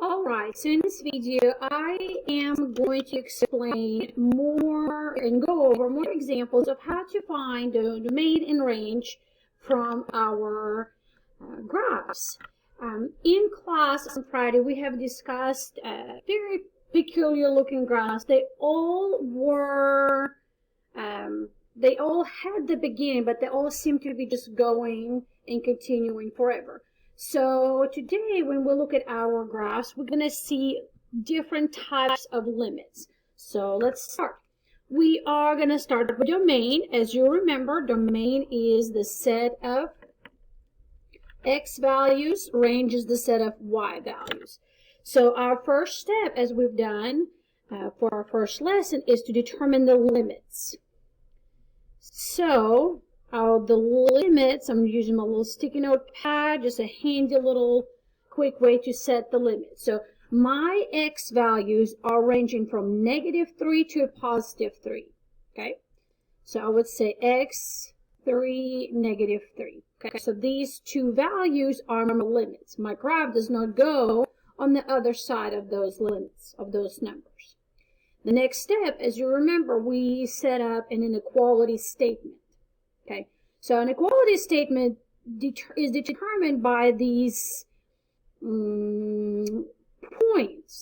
Alright, so in this video, I am going to explain more and go over more examples of how to find the domain and range from our graphs. In class on Friday, we have discussed very peculiar looking graphs. They all were, they all had the beginning, but they all seem to be just going and continuing forever. So today, when we look at our graphs, we're going to see different types of limits. So let's start. We are going to start with domain. As you remember, domain is the set of x values, range is the set of y values. So our first step, as we've done for our first lesson, is to determine the limits. So the limits, I'm using my little sticky note pad, just a handy little quick way to set the limit. So my x values are ranging from -3 to a +3. Okay, so I would say x, 3, -3. Okay, so these two values are my limits. My graph does not go on the other side of those limits, of those numbers. The next step, as you remember, we set up an inequality statement. Okay, so an equality statement is determined by these points.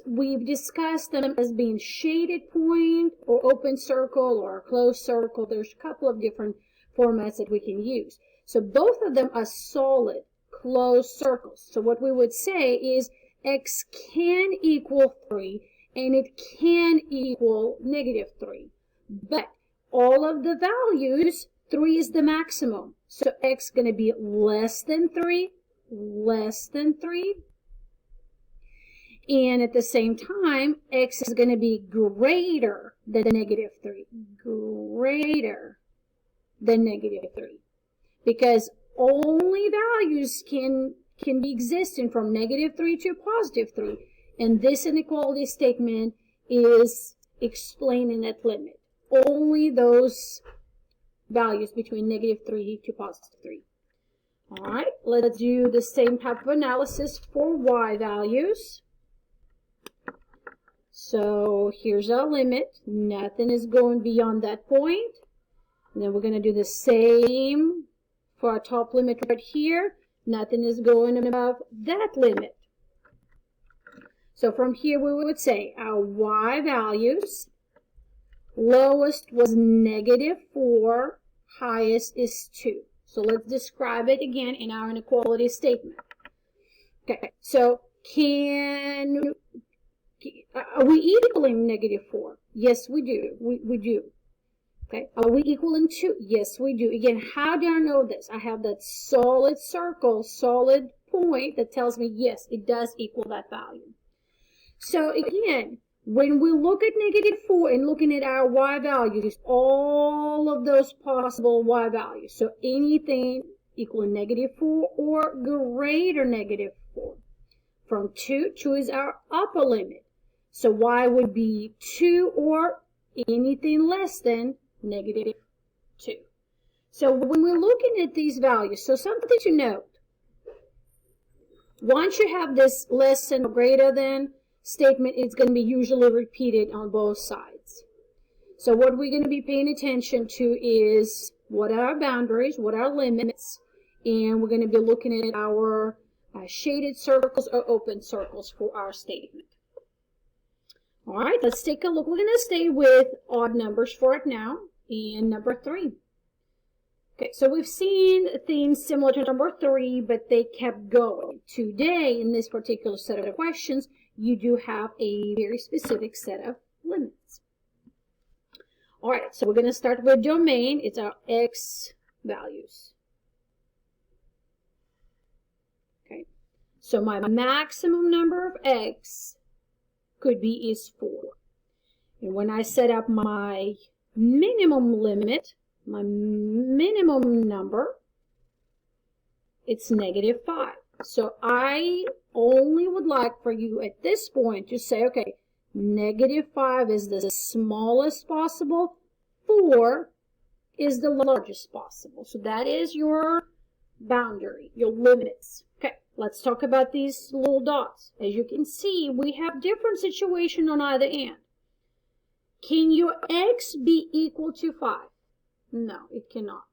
We've discussed them as being shaded point or open circle or closed circle. There's a couple of different formats that we can use. So both of them are solid closed circles. So what we would say is x can equal 3 and it can equal -3. But all of the values, 3 is the maximum. So x is going to be less than 3, less than 3. And at the same time, x is going to be greater than -3. Greater than -3. Because only values can be existing from -3 to +3. And this inequality statement is explaining that limit. Only those values between -3 to +3. All right, let's do the same type of analysis for y values. So here's our limit. Nothing is going beyond that point. And then we're going to do the same for our top limit right here. Nothing is going above that limit. So from here we would say our y values, lowest was -4, highest is 2. So let's describe it again in our inequality statement. Okay, so are we equaling -4? Yes, we do. We do. Okay, are we equaling 2? Yes, we do. Again, how do I know this? I have that solid circle, solid point that tells me, yes, it does equal that value. So again, when we look at -4 and looking at our y values, all of those possible y values, so anything equaling -4 or greater -4. From 2, 2 is our upper limit. So y would be 2 or anything less than -2. So when we're looking at these values, so something to note, once you have this less than or greater than statement, it's going to be usually repeated on both sides. So what we're going to be paying attention to is what are our boundaries, what are our limits, and we're going to be looking at our shaded circles or open circles for our statement. All right, let's take a look. We're going to stay with odd numbers for it now, and number 3. Okay, so we've seen things similar to number 3, but they kept going. Today, in this particular set of questions, you do have a very specific set of limits. All right, so we're going to start with domain. It's our x values. Okay, so my maximum number of x could be is 4. And when I set up my minimum limit, my minimum number, it's -5. So I only would like for you at this point to say, okay, -5 is the smallest possible, 4 is the largest possible. So that is your boundary, your limits Okay, let's talk about these little dots. As you can see, we have different situations on either end. Can your x be equal to 5? No, it cannot.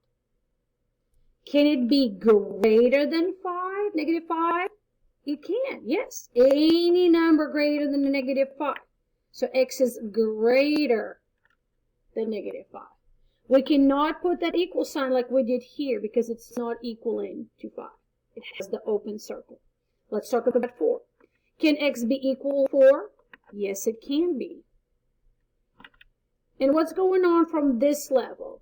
Can it be greater than 5, negative 5? It can, yes. Any number greater than the negative 5. So x is greater than negative 5. We cannot put that equal sign like we did here because it's not equaling to 5. It has the open circle. Let's talk about 4. Can x be equal to 4? Yes, it can be. And what's going on from this level?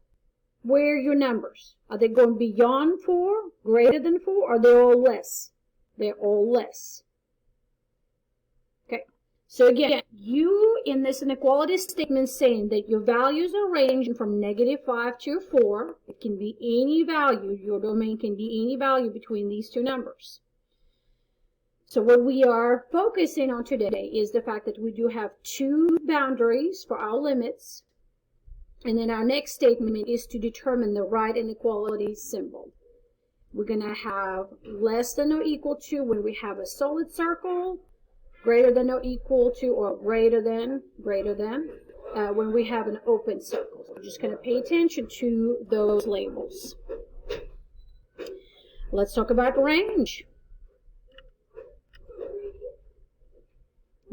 Where are your numbers? Are they going beyond 4, greater than 4, or are they all less? They're all less. Okay, so again, you in this inequality statement saying that your values are ranging from negative 5 to 4. It can be any value. Your domain can be any value between these two numbers. So what we are focusing on today is the fact that we do have two boundaries for our limits. And then our next statement is to determine the right inequality symbol. We're going to have less than or equal to when we have a solid circle, greater than or equal to, or greater than, when we have an open circle. So we're just going to pay attention to those labels. Let's talk about range.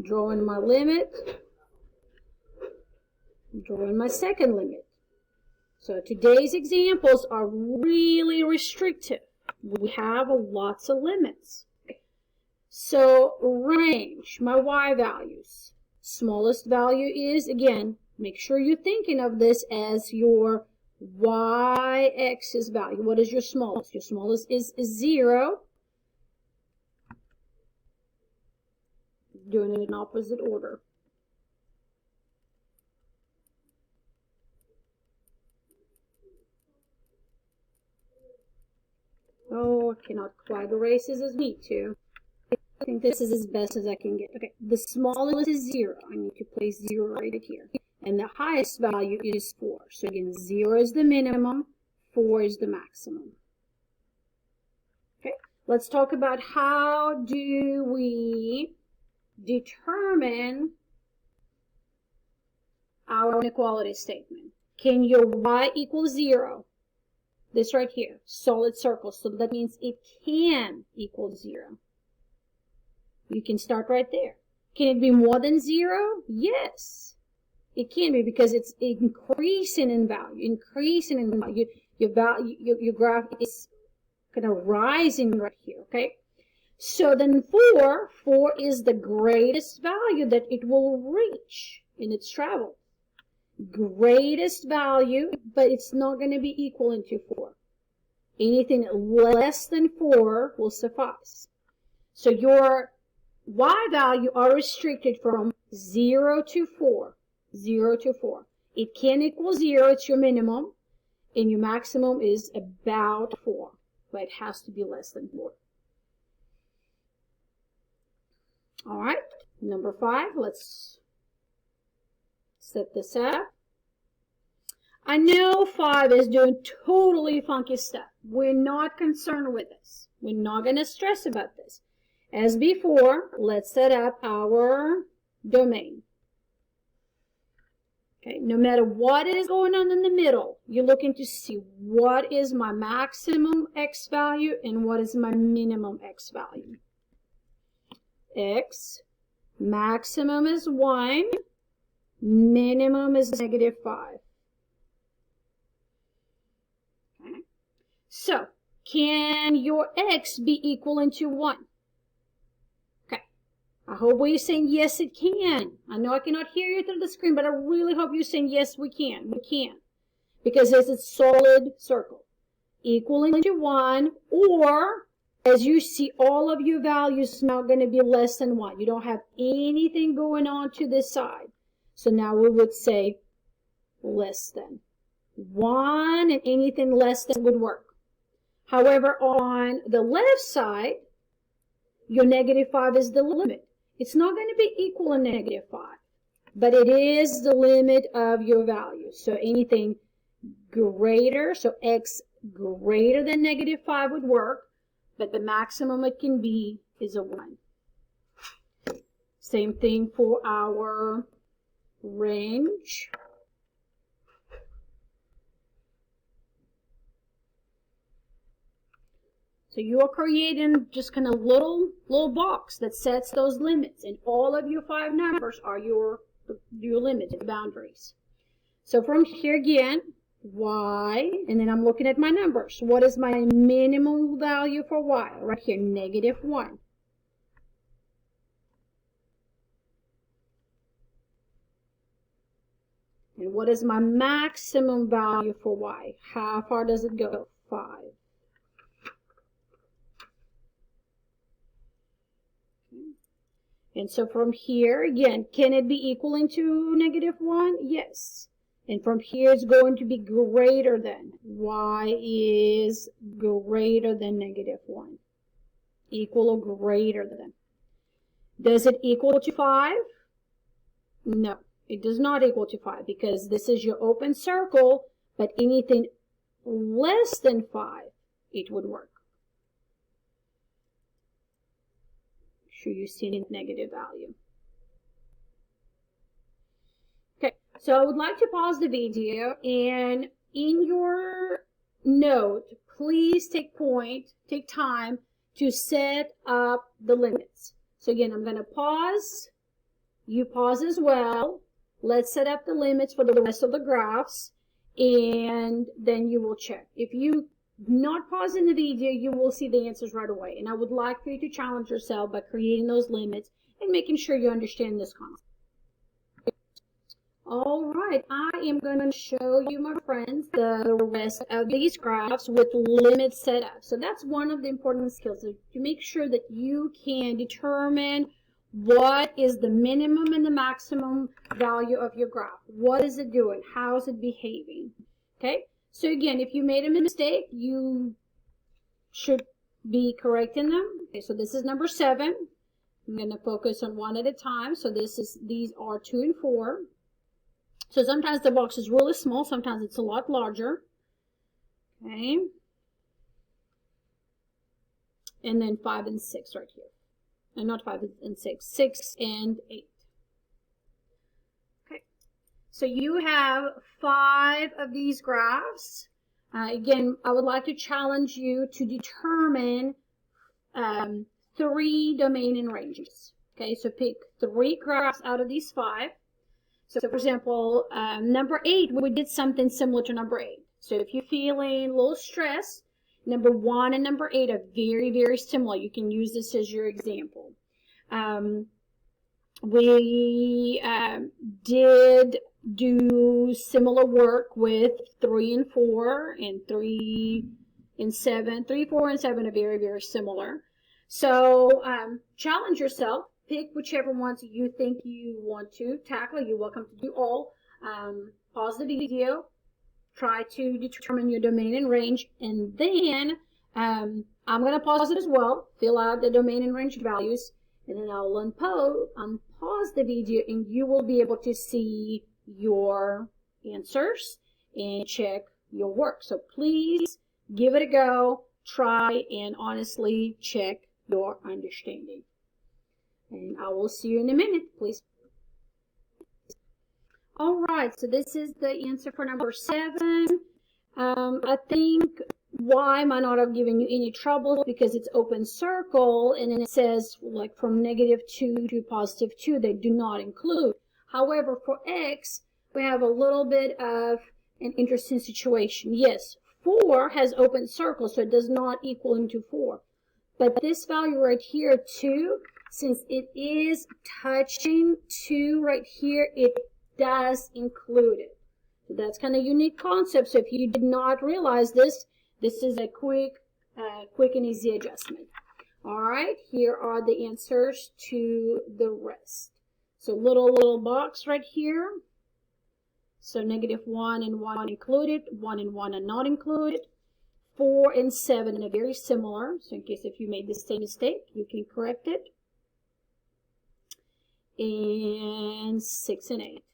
Drawing my limit. Drawing my second limit. So today's examples are really restrictive. We have lots of limits. So range, my y values. Smallest value is, again, make sure you're thinking of this as your y-axis value. What is your smallest? Your smallest is 0. Doing it in opposite order. Oh, I cannot quite erase this as neat to. I think this is as best as I can get. Okay, the smallest is 0. I need to place 0 right here. And the highest value is 4. So again, 0 is the minimum, 4 is the maximum. Okay, let's talk about how do we determine our inequality statement. Can your y equal 0? This right here, solid circle. So that means it can equal 0. You can start right there. Can it be more than 0? Yes, it can be because it's increasing in value. Your graph is kind of rising right here, okay? So then 4 is the greatest value that it will reach in its travel. Greatest value, but it's not going to be equal to 4. Anything less than 4 will suffice. So your y value are restricted from 0 to 4. 0 to 4. It can equal 0, it's your minimum, and your maximum is about 4, but it has to be less than 4. All right, number 5, let's set this up. I know 5 is doing totally funky stuff. We're not concerned with this. We're not going to stress about this. As before, let's set up our domain. Okay, no matter what is going on in the middle, you're looking to see what is my maximum x value and what is my minimum x value. X, maximum is 1, minimum is negative 5. Okay. So, can your x be equal to 1? Okay. I hope you're saying yes, it can. I know I cannot hear you through the screen, but I really hope you're saying yes, we can. We can. Because it's a solid circle. Equaling to 1, or as you see, all of your values now going to be less than 1. You don't have anything going on to this side. So now we would say less than 1, and anything less than would work. However, on the left side, your negative 5 is the limit. It's not going to be equal to negative 5, but it is the limit of your value. So anything greater, so x greater than negative 5 would work. but the maximum it can be is a 1. Same thing for our range. So you are creating just kind of little box that sets those limits, and all of your 5 numbers are your limits, your boundaries. So from here again, y, and then I'm looking at my numbers. What is my minimum value for y? Right here, -1. And what is my maximum value for y? How far does it go? 5. And so from here, again, can it be equaling to -1? Yes. And from here, it's going to be greater than. Y is greater than -1. Equal or greater than. Does it equal to 5? No, it does not equal to 5 because this is your open circle, but anything less than 5, it would work. Sure you see a negative value. Okay, so I would like to pause the video, and in your note, please take time to set up the limits. So again, I'm going to pause. You pause as well. Let's set up the limits for the rest of the graphs, and then you will check. If you not pausing the video, you will see the answers right away. And I would like for you to challenge yourself by creating those limits and making sure you understand this concept. All right, I am going to show you, my friends, the rest of these graphs with limits set up. So that's one of the important skills, to make sure that you can determine what is the minimum and the maximum value of your graph. What is it doing? How is it behaving? Okay. So again, if you made a mistake, you should be correcting them. Okay, so this is number 7. I'm going to focus on one at a time. So these are 2 and 4. So sometimes the box is really small, sometimes it's a lot larger. Okay. And then 5 and 6 right here. And not 5 and 6, 6 and 8. So you have 5 of these graphs. Again, I would like to challenge you to determine 3 domain and ranges. Okay, so pick 3 graphs out of these 5. So for example, number 8, we did something similar to number 8. So if you're feeling a little stressed, number 1 and number 8 are very, very similar. You can use this as your example. We did do similar work with 3 and 4 and 3 and 7. 3, 4, and 7 are very, very similar. So challenge yourself. Pick whichever ones you think you want to tackle. You're welcome to do all. Pause the video. Try to determine your domain and range. And then I'm going to pause it as well. Fill out the domain and range values. And then I'll unpause the video, and you will be able to see your answers and check your work. So please give it a go. Try and honestly check your understanding. And I will see you in a minute, please. All right, so this is the answer for number 7. I think y might not have given you any trouble because it's open circle, and then it says like from -2 to +2, they do not include. However, for x, we have a little bit of an interesting situation. Yes, 4 has open circle, so it does not equal into 4. But this value right here, 2, since it is touching 2 right here, it does include it. So that's kind of a unique concept. So if you did not realize this, this is a quick and easy adjustment. All right, here are the answers to the rest. So little box right here. So -1 and 1 included, 1 and 1 are not included. 4 and 7 are very similar. So in case if you made the same mistake, you can correct it. And 6 and 8.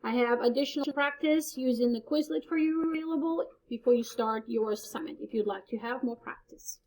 I have additional practice using the Quizlet for you available before you start your assignment if you'd like to have more practice.